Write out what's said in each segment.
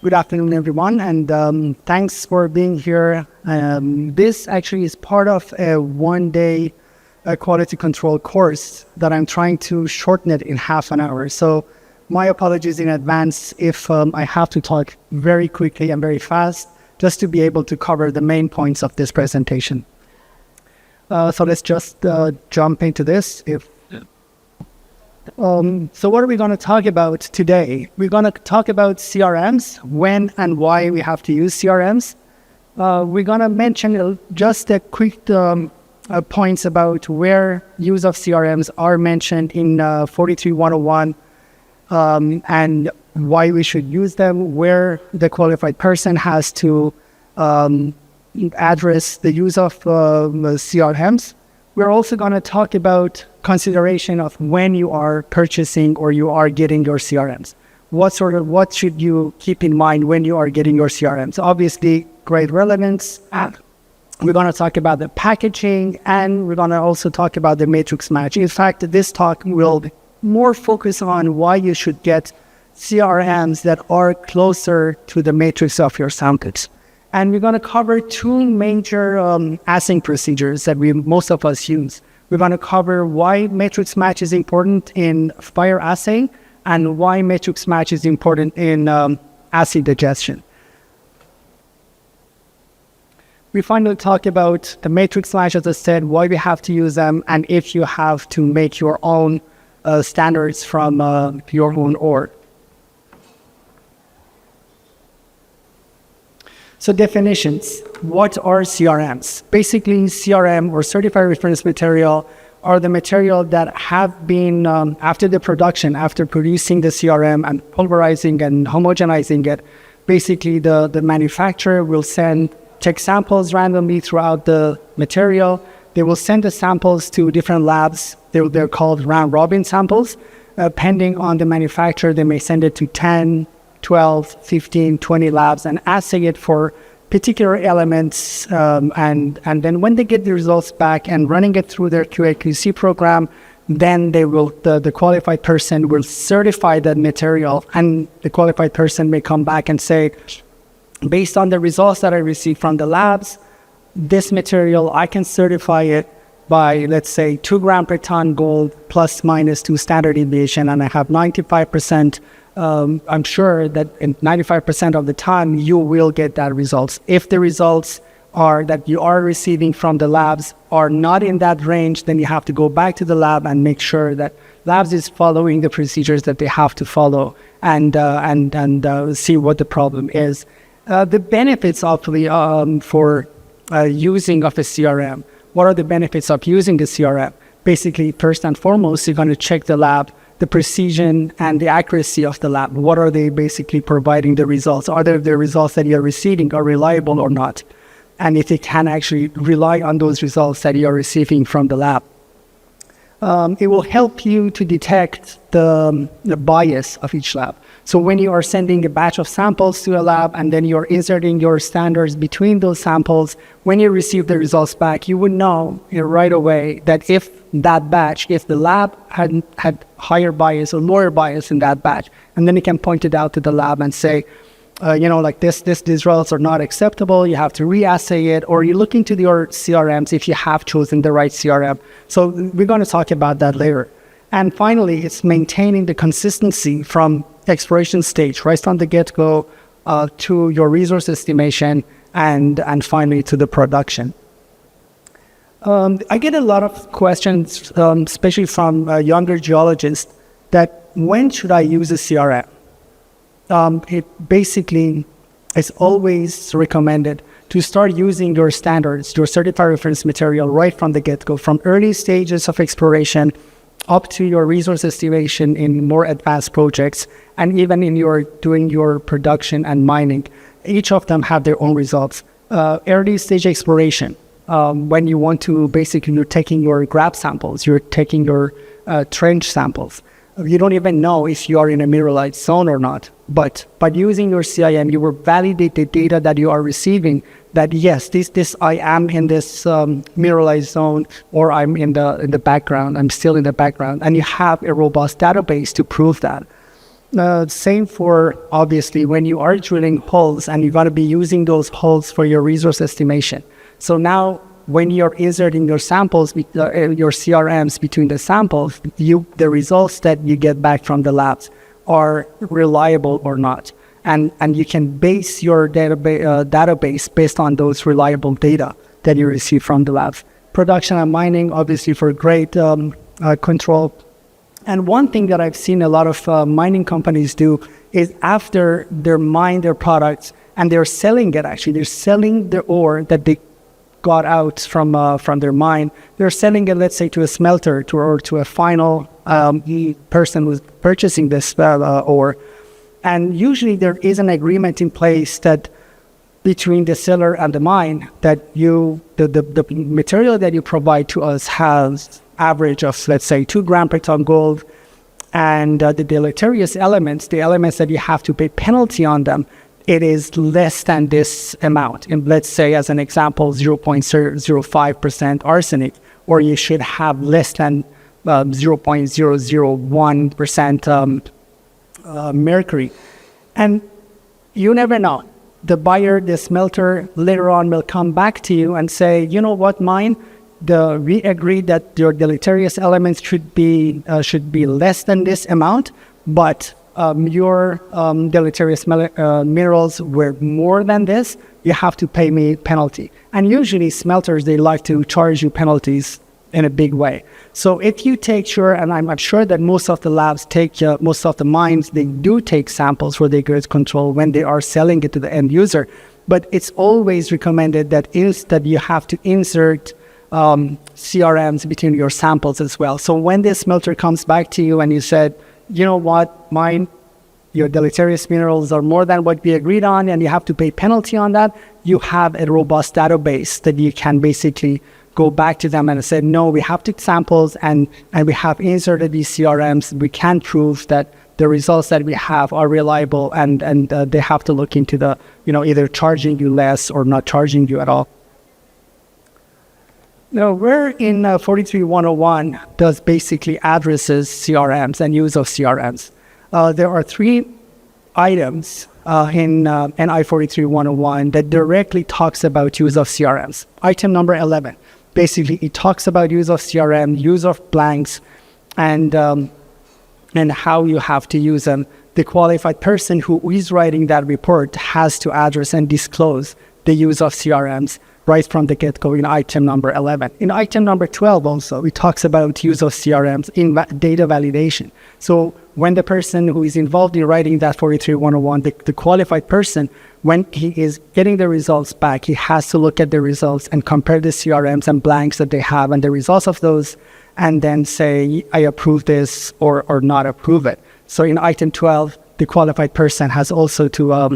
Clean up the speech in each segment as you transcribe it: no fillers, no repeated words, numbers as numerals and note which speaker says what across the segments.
Speaker 1: Good afternoon, everyone, and thanks for being here. This actually is part of a one-day quality control course that I'm trying to shorten it in half an hour. So my apologies in advance if I have to talk very quickly and very fast, just to be able to cover the main points of this presentation. So let's just jump into this. So what are we going to talk about today? We're going to talk about CRMs, when and why we have to use CRMs. We're going to mention just a quick points about where use of CRMs are mentioned in 43101 and why we should use them, where the qualified person has to address the use of CRMs. We're also going to talk about consideration of when you are purchasing or you are getting your CRMs. What should you keep in mind when you are getting your CRMs? Obviously, great relevance. We're going to talk about the packaging, and we're going to also talk about the matrix match. In fact, this talk will more focus on why you should get CRMs that are closer to the matrix of your samples. And we're going to cover two major assaying procedures that most of us use. We're going to cover why matrix match is important in fire assaying and why matrix match is important in assay digestion. We finally talk about the matrix match, as I said, why we have to use them, and if you have to make your own standards from your own org. So definitions, what are CRMs? Basically, CRM or Certified Reference Material are the material that have been, after the production, after producing the CRM and pulverizing and homogenizing it, basically the manufacturer will take samples randomly throughout the material. They will send the samples to different labs. They're called round-robin samples. Depending on the manufacturer, they may send it to 10, 12, 15, 20 labs and assay it for particular elements. And then when they get the results back and running it through their QA/QC program, then the qualified person will certify that material, and the qualified person may come back and say, based on the results that I received from the labs, this material, I can certify it by, let's say, 2 grams per ton gold plus minus 2 standard deviation, and I have 95%. I'm sure that in 95% of the time you will get that results. If the results that you are receiving from the labs are not in that range, then you have to go back to the lab and make sure that labs is following the procedures that they have to follow, and see what the problem is. The benefits of for using of a CRM. What are the benefits of using the CRM? Basically, first and foremost, you're going to check the lab, the precision and the accuracy of the lab. What are they basically providing the results? Are the results that you're receiving are reliable or not? And if you can actually rely on those results that you're receiving from the lab. It will help you to detect the bias of each lab. So when you are sending a batch of samples to a lab and then you're inserting your standards between those samples, when you receive the results back, you would know right away that if the lab had higher bias or lower bias in that batch, and then you can point it out to the lab and say, these results are not acceptable, you have to re-assay it, or you look into your CRMs if you have chosen the right CRM. So we're going to talk about that later. And finally, it's maintaining the consistency from exploration stage, right from the get-go to your resource estimation, and finally to the production. I get a lot of questions, especially from younger geologists, that when should I use a CRM? It basically is always recommended to start using your standards, your certified reference material right from the get-go, from early stages of exploration up to your resource estimation in more advanced projects, and even in doing your production and mining. Each of them have their own results. Early stage exploration, when you want to basically, you're taking your grab samples, you're taking your trench samples. You don't even know if you are in a mineralized zone or not. But by using your CIM, you will validate the data that you are receiving, that yes, I am in this mineralized zone, or I'm in the background, I'm still in the background, and you have a robust database to prove that. Same for, obviously, when you are drilling holes and you're going to be using those holes for your resource estimation. So now when you're inserting your samples, your CRMs between the samples, the results that you get back from the labs are reliable or not. And you can base your database based on those reliable data that you receive from the labs. Production and mining, obviously, for great control. And one thing that I've seen a lot of mining companies do is after they mine their products and they're selling it, actually, they're selling the ore that they got out from their mine. They're selling it, let's say, to a smelter or to a final person who's purchasing this ore. And usually there is an agreement in place that between the seller and the mine that the material that you provide to us has average of, let's say, 2 grams per ton gold, and the deleterious elements, the elements that you have to pay penalty on them, it is less than this amount. And let's say, as an example, 0.05% arsenic, or you should have less than 0.001% mercury. And you never know. The buyer, the smelter, later on will come back to you and say, you know what, mine, we agreed that your deleterious elements should be less than this amount, but your deleterious minerals were more than this. You have to pay me penalty. And usually smelters, they like to charge you penalties in a big way. So if you take sure, and I'm sure that most of the labs take, most of the mines, they do take samples for their grade control when they are selling it to the end user. But it's always recommended that you have to insert CRMs between your samples as well. So when the smelter comes back to you and you said, you know what, your deleterious minerals are more than what we agreed on and you have to pay penalty on that, you have a robust database that you can basically go back to them and say, no, we have the samples and we have inserted these CRMs. We can prove that the results that we have are reliable, and they have to look into the, either charging you less or not charging you at all. Now, where in 43101 does basically addresses CRMs and use of CRMs. There are 3 items in NI 43101 that directly talks about use of CRMs. Item number 11. Basically, it talks about use of CRM, use of blanks, and how you have to use them. The qualified person who is writing that report has to address and disclose the use of CRMs right from the get-go in item number 11. In item number 12 also, it talks about use of CRMs in data validation. So when the person who is involved in writing that 43101, the qualified person, when he is getting the results back, he has to look at the results and compare the CRMs and blanks that they have and the results of those, and then say, I approve this or not approve it. So in item 12, the qualified person has also to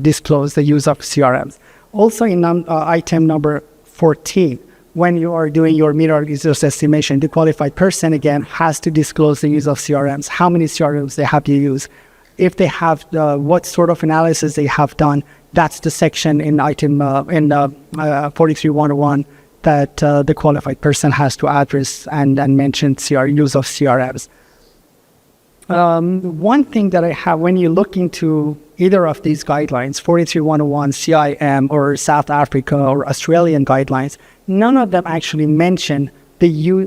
Speaker 1: disclose the use of CRMs. Also in item number 14, when you are doing your mineral resource estimation, the qualified person, again, has to disclose the use of CRMs, how many CRMs they have to use, if they have, what sort of analysis they have done. That's the section in item 43101 that the qualified person has to address and mention use of CRMs. One thing that I have, when you look into either of these guidelines, 43101, CIM, or South Africa or Australian guidelines, none of them actually mention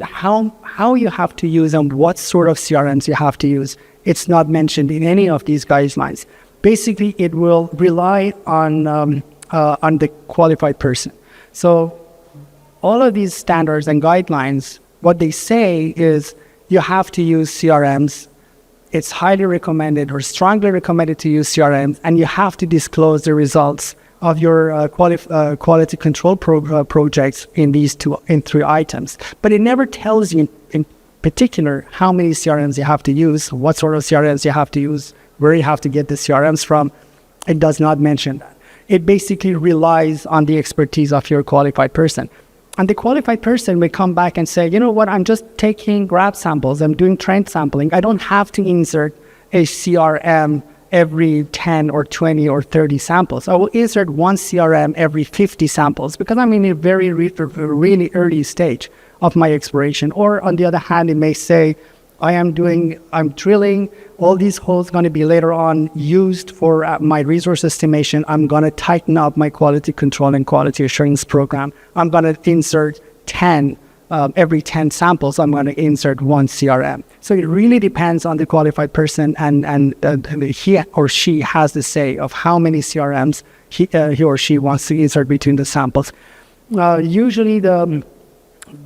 Speaker 1: how you have to use and what sort of CRMs you have to use. It's not mentioned in any of these guidelines. Basically, it will rely on the qualified person. So all of these standards and guidelines, what they say is you have to use CRMs. It's highly recommended or strongly recommended to use CRMs, and you have to disclose the results of your quality control projects in these 3 items. But it never tells you in particular how many CRMs you have to use, what sort of CRMs you have to use, where you have to get the CRMs from. It does not mention that. It basically relies on the expertise of your qualified person. And the qualified person may come back and say, you know what, I'm just taking grab samples, I'm doing trend sampling. I don't have to insert a CRM every 10 or 20 or 30 samples. I will insert 1 CRM every 50 samples because I'm in a really early stage of my exploration. Or on the other hand, it may say, I'm drilling, all these holes going to be later on used for my resource estimation. I'm going to tighten up my quality control and quality assurance program. I'm going to insert 10, every 10 samples, I'm going to insert one CRM. So it really depends on the qualified person, and he or she has the say of how many CRMs he or she wants to insert between the samples. Usually the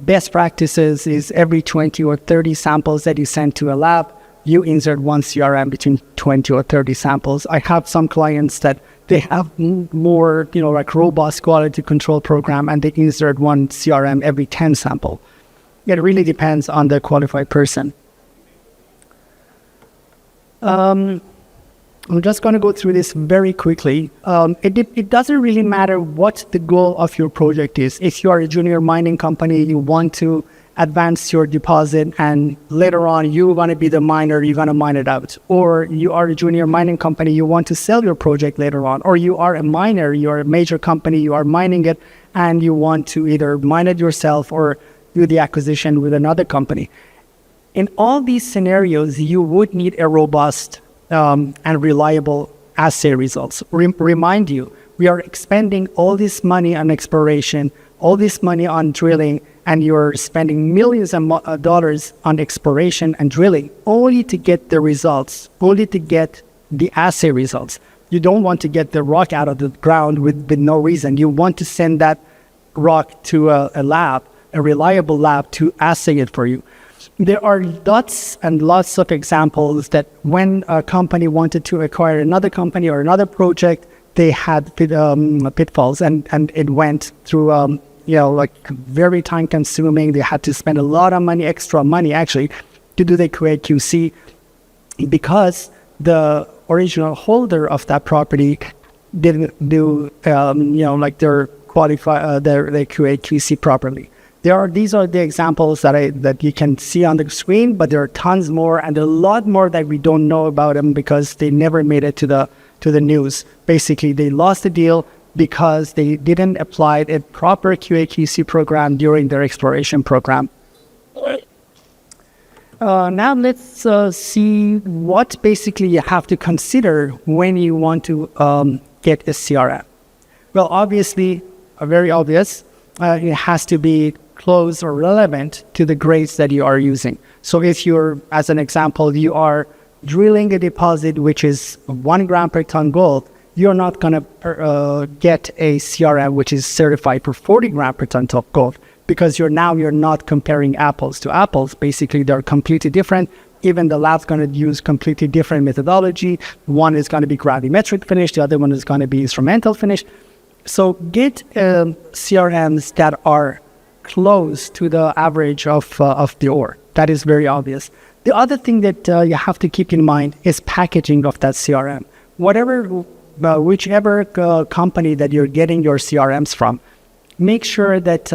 Speaker 1: best practices is every 20 or 30 samples that you send to a lab, you insert one CRM between 20 or 30 samples. I have some clients that they have more, like robust quality control program, and they insert one CRM every 10 sample. It really depends on the qualified person. I'm just going to go through this very quickly. It doesn't really matter what the goal of your project is. If you are a junior mining company, you want to advance your deposit, and later on you're going to be the miner, you're going to mine it out. Or you are a junior mining company, you want to sell your project later on. Or you are a miner, you're a major company, you are mining it, and you want to either mine it yourself or do the acquisition with another company. In all these scenarios, you would need a robust and reliable assay results. Remind you, we are expending all this money on exploration, all this money on drilling, and you're spending millions of dollars on exploration and drilling only to get the results, only to get the assay results. You don't want to get the rock out of the ground with no reason. You want to send that rock to a lab, a reliable lab, to assay it for you. There are lots and lots of examples that when a company wanted to acquire another company or another project, they had pitfalls, and it went through, very time consuming. They had to spend a lot of money, extra money actually, to do the QA/QC, because the original holder of that property didn't do, their QA/QC properly. These are the examples that you can see on the screen, but there are tons more, and a lot more that we don't know about them because they never made it to the news. Basically, they lost the deal because they didn't apply a proper QA/QC program during their exploration program. Now let's see what basically you have to consider when you want to get a CRM. Well, obviously, very obvious, it has to be close or relevant to the grades that you are using. So if you're, as an example, you are drilling a deposit which is 1 gram per ton gold, you're not going to get a CRM which is certified for 40 gram per ton gold, because you're not comparing apples to apples. Basically, they're completely different. Even the lab's going to use completely different methodology. One is going to be gravimetric finish, the other one is going to be instrumental finish. So get CRMs that are close to the average of the ore. That is very obvious. The other thing that you have to keep in mind is packaging of that CRM. Whichever company that you're getting your CRMs from, make sure that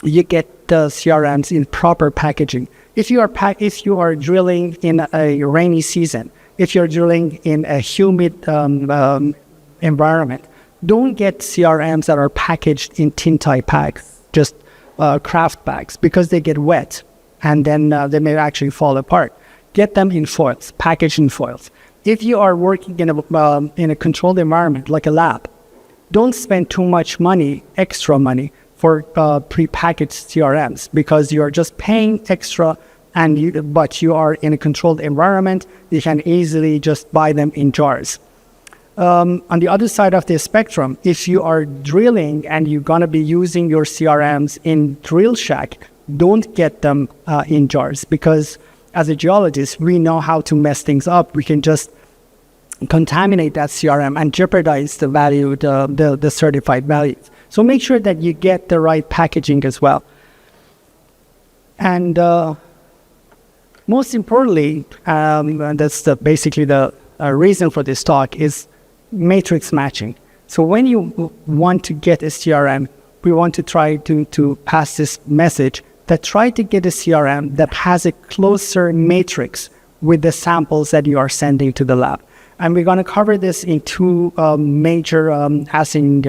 Speaker 1: you get the CRMs in proper packaging. If you are drilling in a rainy season, if you're drilling in a humid environment, don't get CRMs that are packaged in tin type bags, just craft bags, because they get wet and then they may actually fall apart. Get them in foils, packaged in foils. If you are working in a controlled environment like a lab, don't spend too much money, extra money, for pre-packaged CRMs, because you're just paying extra, but you are in a controlled environment. You can easily just buy them in jars. On the other side of the spectrum, if you are drilling and you're going to be using your CRMs in drill shack, don't get them in jars, because as a geologist, we know how to mess things up. We can just contaminate that CRM and jeopardize the value, the certified values. So make sure that you get the right packaging as well. And most importantly, that's basically the reason for this talk, is matrix matching. So when you want to get a CRM, we want to try to pass this message that try to get a CRM that has a closer matrix with the samples that you are sending to the lab. And we're going to cover this in two major assaying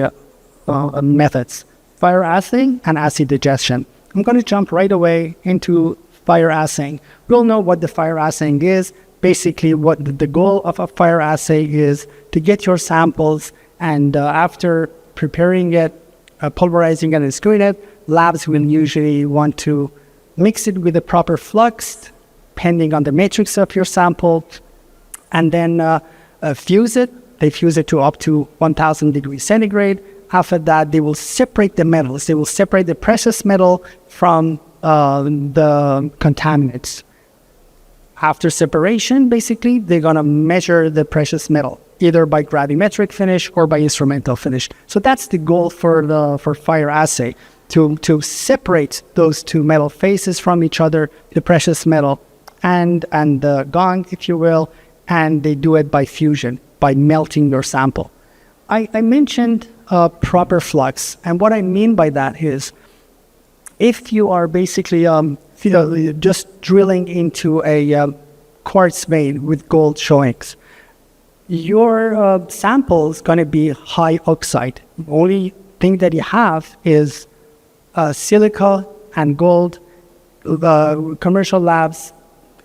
Speaker 1: methods: fire assaying and acid digestion. I'm going to jump right away into fire assaying. We'll know what the fire assaying is. Basically, what the goal of a fire assay is to get your samples, and after preparing it, pulverizing it and screwing it, labs will usually want to mix it with the proper flux, depending on the matrix of your sample, and then fuse it. They fuse it to up to 1000 degrees centigrade. After that, they will separate the metals. They will separate the precious metal from the contaminants. After separation, basically, they're going to measure the precious metal, either by gravimetric finish or by instrumental finish. So that's the goal for fire assay, to separate those two metal phases from each other, the precious metal and the gong, if you will, and they do it by fusion, by melting your sample. I mentioned proper flux, and what I mean by that is, if you are basically just drilling into a quartz vein with gold showings, your sample is going to be high oxide. The only thing that you have is silica and gold. Commercial labs,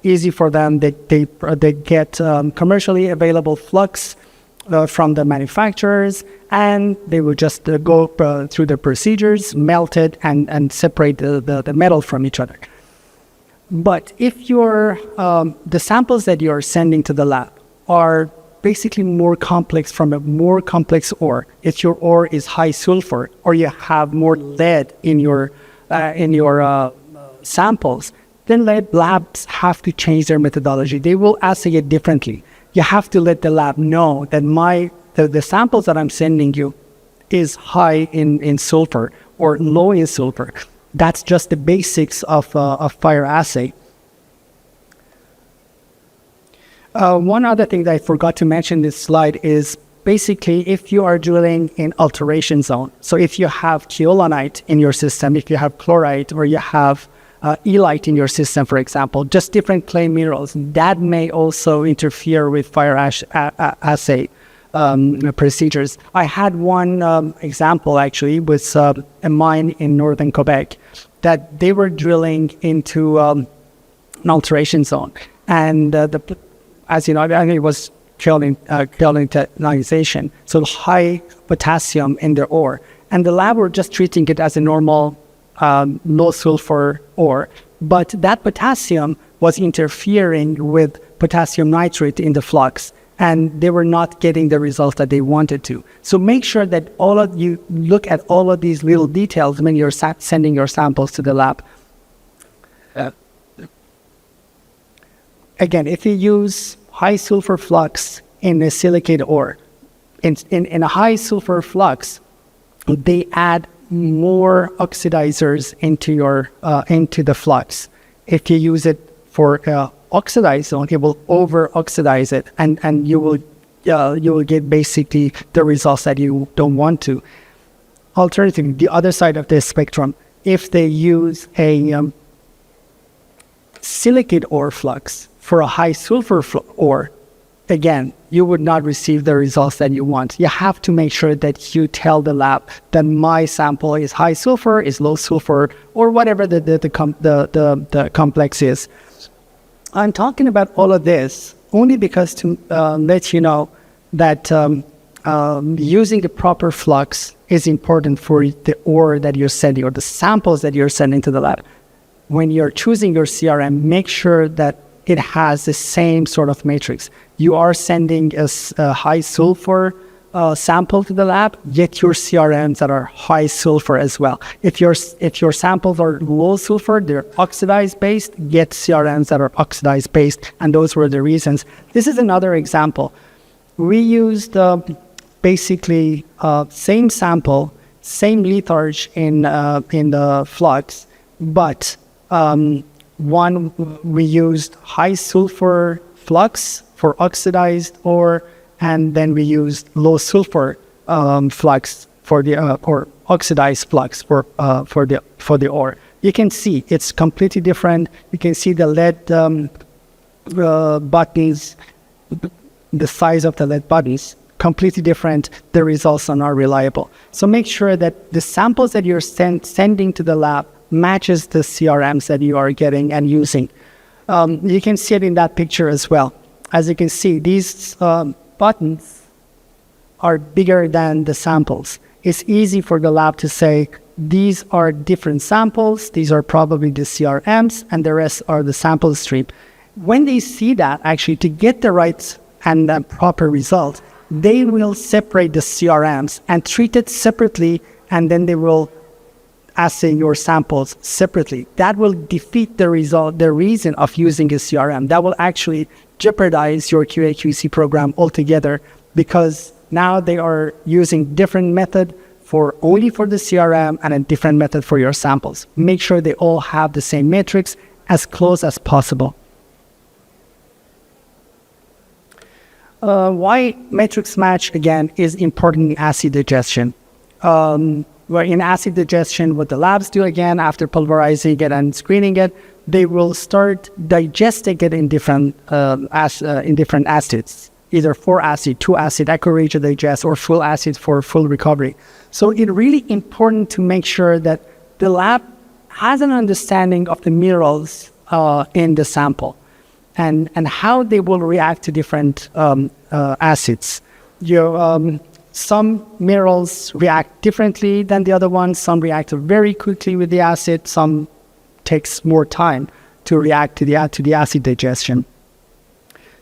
Speaker 1: easy for them. They get commercially available flux from the manufacturers, and they will just go through the procedures, melt it, and separate the metal from each other. But if the samples that you're sending to the lab are basically more complex, from a more complex ore, if your ore is high sulfur or you have more lead in your samples, then labs have to change their methodology. They will assay it differently. You have to let the lab know that the samples that I'm sending you is high in sulfur or low in sulfur. That's just the basics of fire assay. One other thing that I forgot to mention in this slide is basically if you are drilling in alteration zone. So if you have keolinite in your system, if you have chlorite, or you have elite in your system, for example, just different clay minerals, that may also interfere with fire assay procedures. I had one example actually with a mine in northern Quebec that they were drilling into an alteration zone, and as you know, it was kaolinitization, so high potassium in the ore, and the lab were just treating it as a normal low sulfur ore, but that potassium was interfering with potassium nitrate in the flux, and they were not getting the results that they wanted to. So make sure that all of you look at all of these little details when you're sending your samples to the lab. Again, if you use high sulfur flux in a silicate ore, in a high sulfur flux, they add more oxidizers into the flux. If you use it for oxidized zone, it will over-oxidize it, and you will get basically the results that you don't want to. Alternatively, the other side of the spectrum, if they use a silicate ore flux for a high sulfur ore, again, you would not receive the results that you want. You have to make sure that you tell the lab that my sample is high sulfur, is low sulfur, or whatever the complex is. I'm talking about all of this only because to let you know that using the proper flux is important for the ore that you're sending, or the samples that you're sending to the lab. When you're choosing your CRM, make sure that it has the same sort of matrix. You are sending a high sulfur sample to the lab, get your CRMs that are high sulfur as well. If your samples are low sulfur, they're oxidized based, get CRMs that are oxidized based, and those were the reasons. This is another example. We used basically same sample, same litharge in the flux, but one, we used high sulfur flux for oxidized ore, and then we used low sulfur flux for the or oxidized flux for the ore. You can see it's completely different. You can see the lead buttons, the size of the lead buttons, completely different. The results are not reliable. So make sure that the samples that you're sending to the lab matches the CRMs that you are getting and using. You can see it in that picture as well. As you can see, these buttons are bigger than the samples. It's easy for the lab to say, these are different samples, these are probably the CRMs, and the rest are the sample stream. When they see that, actually, to get the right and the proper result, they will separate the CRMs and treat it separately, and then they will assay your samples separately. That will defeat the result, the reason of using a CRM. That will actually jeopardize your QA/QC program altogether, because now they are using different method only for the CRM and a different method for your samples. Make sure they all have the same metrics as close as possible. Why matrix match, again, is important in acid digestion. Where in acid digestion, what the labs do, again, after pulverizing it and screening it, they will start digesting it in different acids, either 4-acid, 2-acid, echo-regia digest, or full acid for full recovery. So it's really important to make sure that the lab has an understanding of the minerals in the sample and how they will react to different acids. Some minerals react differently than the other ones. Some react very quickly with the acid. Some takes more time to react to the acid digestion.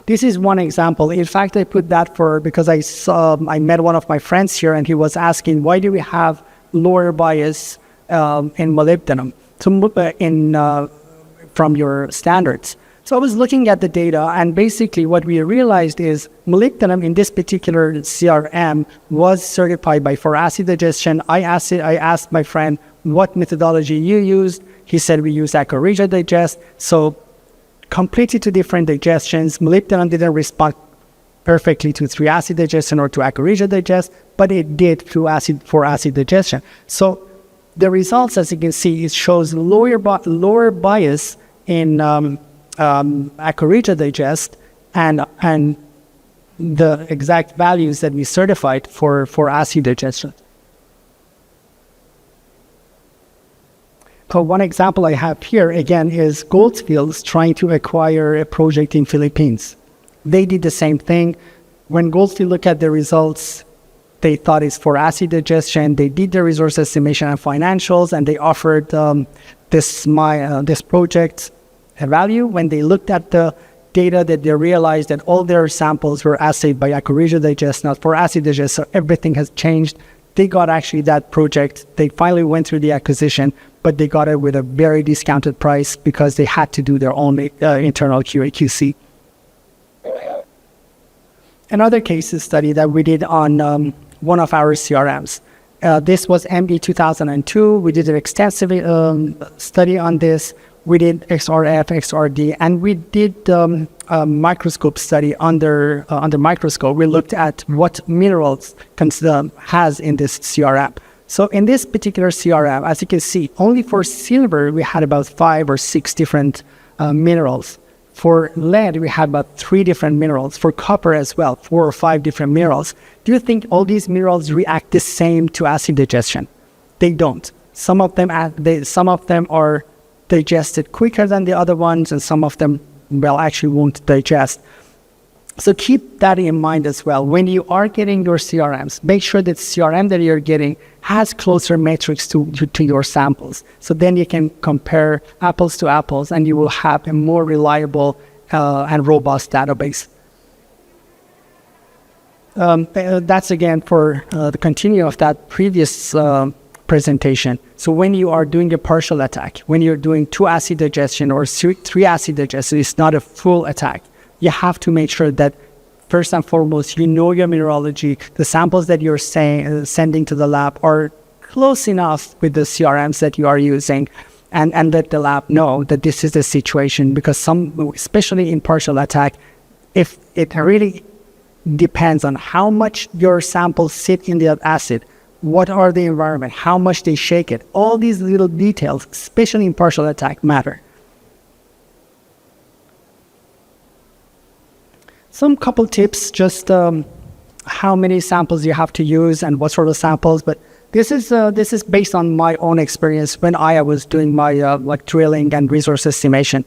Speaker 1: This is one example. In fact, I put that because I met one of my friends here, and he was asking, why do we have lower bias in molybdenum from your standards? So I was looking at the data, and basically what we realized is molybdenum in this particular CRM was certified for acid digestion. I asked my friend what methodology you used. He said we use echo-regia digest. So completely two different digestions. Molybdenum didn't respond perfectly to 3-acid digestion or to echo-regia digest, but it did to 4-acid digestion. So the results, as you can see, it shows lower bias in echo-regia digest and the exact values that we certified for acid digestion. So one example I have here, again, is Goldfields trying to acquire a project in Philippines. They did the same thing. When Goldfield looked at the results, they thought it's for acid digestion. They did the resource estimation and financials, and they offered this project a value. When they looked at the data, that they realized that all their samples were assayed by echo-regia digest, not for acid digest, so everything has changed. They got actually that project. They finally went through the acquisition, but they got it with a very discounted price because they had to do their own internal QA/QC. Another case study that we did on one of our CRMs. This was ME 2002. We did an extensive study on this. We did XRF, XRD, and we did a microscope study under microscope. We looked at what minerals has in this CRM. So in this particular CRM, as you can see, only for silver, we had about 5 or 6 different minerals. For lead, we had about 3 different minerals. For copper as well, 4 or 5 different minerals. Do you think all these minerals react the same to acid digestion? They don't. Some of them are digested quicker than the other ones, and some of them, well, actually won't digest. So keep that in mind as well. When you are getting your CRMs, make sure that CRM that you're getting has closer metrics to your samples. So then you can compare apples to apples, and you will have a more reliable and robust database. That's again for the continue of that previous presentation. So when you are doing a partial attack, when you're doing 2-acid digestion or 3-acid digestion, it's not a full attack. You have to make sure that first and foremost, you know your mineralogy. The samples that you're sending to the lab are close enough with the CRMs that you are using, and let the lab know that this is the situation, because especially in partial attack, if it really depends on how much your samples sit in the acid, what are the environment, how much they shake it. All these little details, especially in partial attack, matter. Some couple tips, just how many samples you have to use and what sort of samples, but This is based on my own experience when I was doing my drilling and resource estimation.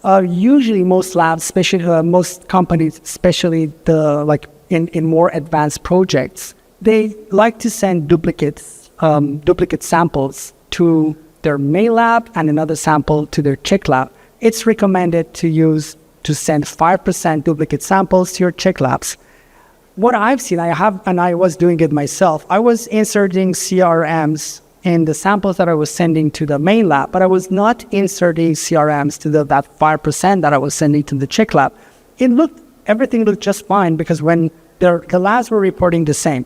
Speaker 1: Usually, most labs, especially most companies, especially in more advanced projects, they like to send duplicate samples to their main lab and another sample to their check lab. It's recommended to send 5% duplicate samples to your check labs. What I've seen, I was doing it myself. I was inserting CRMs in the samples that I was sending to the main lab, but I was not inserting CRMs to that 5% that I was sending to the check lab. Everything looked just fine because when the labs were reporting the same.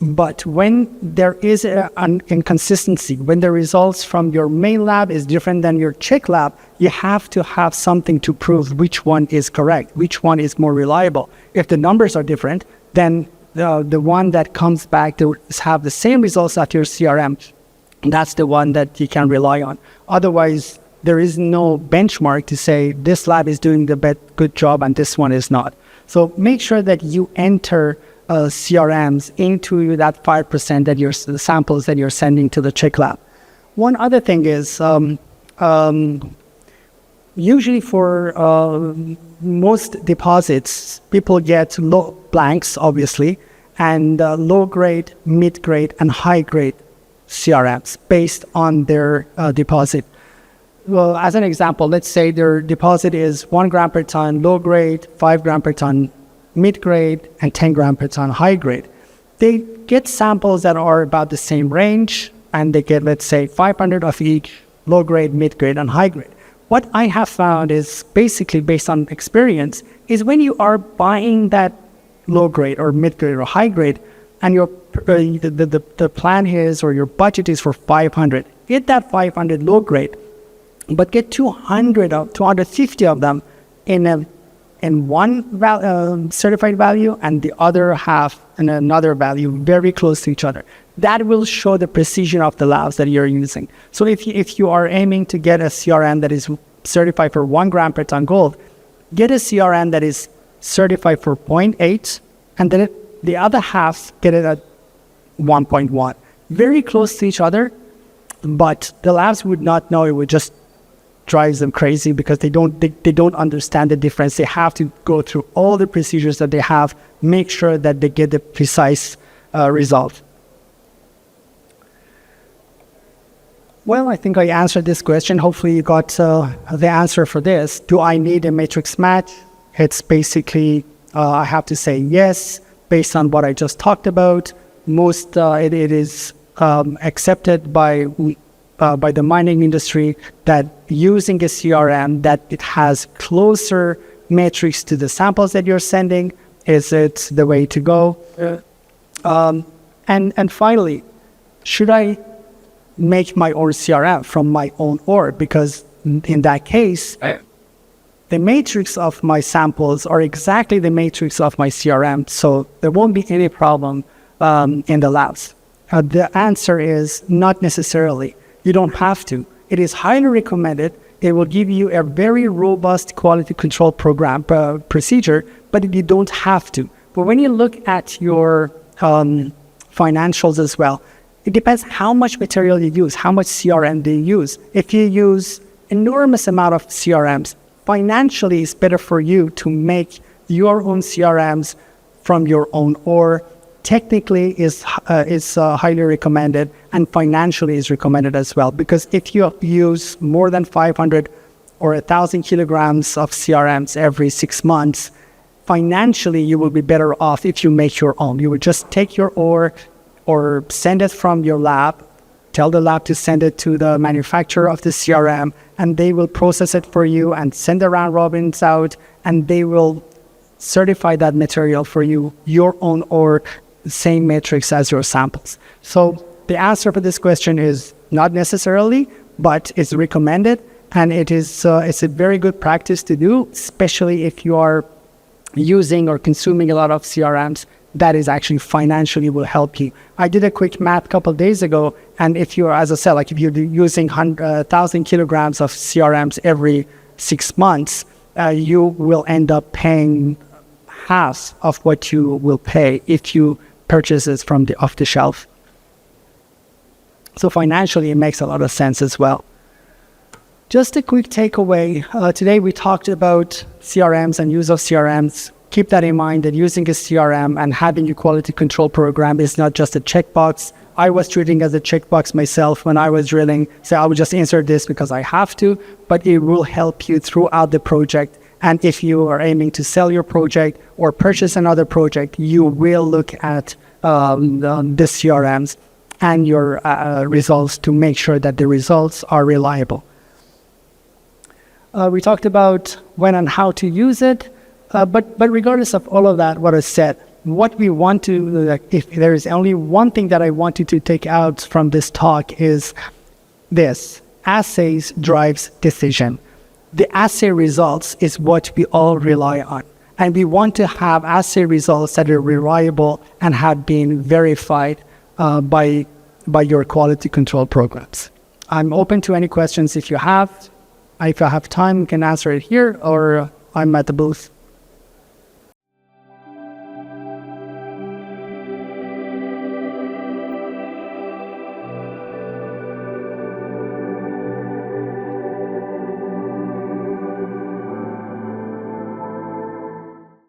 Speaker 1: But when there is an inconsistency, when the results from your main lab is different than your check lab, you have to have something to prove which one is correct, which one is more reliable. If the numbers are different, then the one that comes back to have the same results at your CRM, that's the one that you can rely on. Otherwise, there is no benchmark to say this lab is doing the good job and this one is not. So make sure that you enter CRMs into that 5% that your samples that you're sending to the check lab. One other thing is, usually for most deposits, people get low blanks, obviously, and low grade, mid grade, and high grade CRMs based on their deposit. Well, as an example, let's say their deposit is 1 gram per ton low grade, 5 gram per ton mid-grade, and 10 gram per ton high-grade. They get samples that are about the same range, and they get, let's say, 500 of each, low-grade, mid-grade, and high-grade. What I have found is, basically based on experience, is when you are buying that low-grade or mid-grade or high-grade, and the plan is, or your budget is for 500, get that 500 low-grade, but get 250 of them in one certified value and the other half in another value very close to each other. That will show the precision of the labs that you're using. So if you are aiming to get a CRM that is certified for 1 gram per ton gold, get a CRM that is certified for 0.8, and then the other half get it at 1.1. Very close to each other, but the labs would not know. It would just drives them crazy because they don't understand the difference. They have to go through all the procedures that they have, make sure that they get the precise result. Well, I think I answered this question. Hopefully you got the answer for this. Do I need a matrix match? It's basically, I have to say yes, based on what I just talked about. Most, it is accepted by the mining industry that using a CRM that it has closer metrics to the samples that you're sending is it the way to go. And finally, should I make my own CRM from my own ore? Because in that case, the matrix of my samples are exactly the matrix of my CRM, so there won't be any problem in the labs. The answer is not necessarily. You don't have to. It is highly recommended. It will give you a very robust quality control program procedure, but you don't have to. But when you look at your financials as well, it depends how much material you use, how much CRM do you use. If you use enormous amount of CRMs, financially it's better for you to make your own CRMs from your own ore. Technically is highly recommended, and financially is recommended as well, because if you use more than 500 or 1,000 kilograms of CRMs every 6 months, financially you will be better off if you make your own. You would just take your ore or send it from your lab, tell the lab to send it to the manufacturer of the CRM, and they will process it for you and send the round robins out, and they will certify that material for you, your own ore, the same metrics as your samples. So the answer for this question is not necessarily, but it's recommended, and it's a very good practice to do, especially if you are using or consuming a lot of CRMs. That is actually financially will help you. I did a quick math a couple of days ago, and if you're, as I said, like if you're using 1,000 kilograms of CRMs every 6 months, you will end up paying half of what you will pay if you purchase it from the off-the-shelf. So financially, it makes a lot of sense as well. Just a quick takeaway. Today, we talked about CRMs and use of CRMs. Keep that in mind, that using a CRM and having a quality control program is not just a checkbox. I was treating as a checkbox myself when I was drilling. So I would just insert this because I have to, but it will help you throughout the project. And if you are aiming to sell your project or purchase another project, you will look at the CRMs and your results to make sure that the results are reliable. We talked about when and how to use it, but regardless of all of that, what I said, what we want to, if there is only one thing that I want you to take out from this talk is this: assays drives decision. The assay results is what we all rely on. And we want to have assay results that are reliable and have been verified by your quality control programs. I'm open to any questions if you have. If I have time, you can answer it here, or I'm at the booth.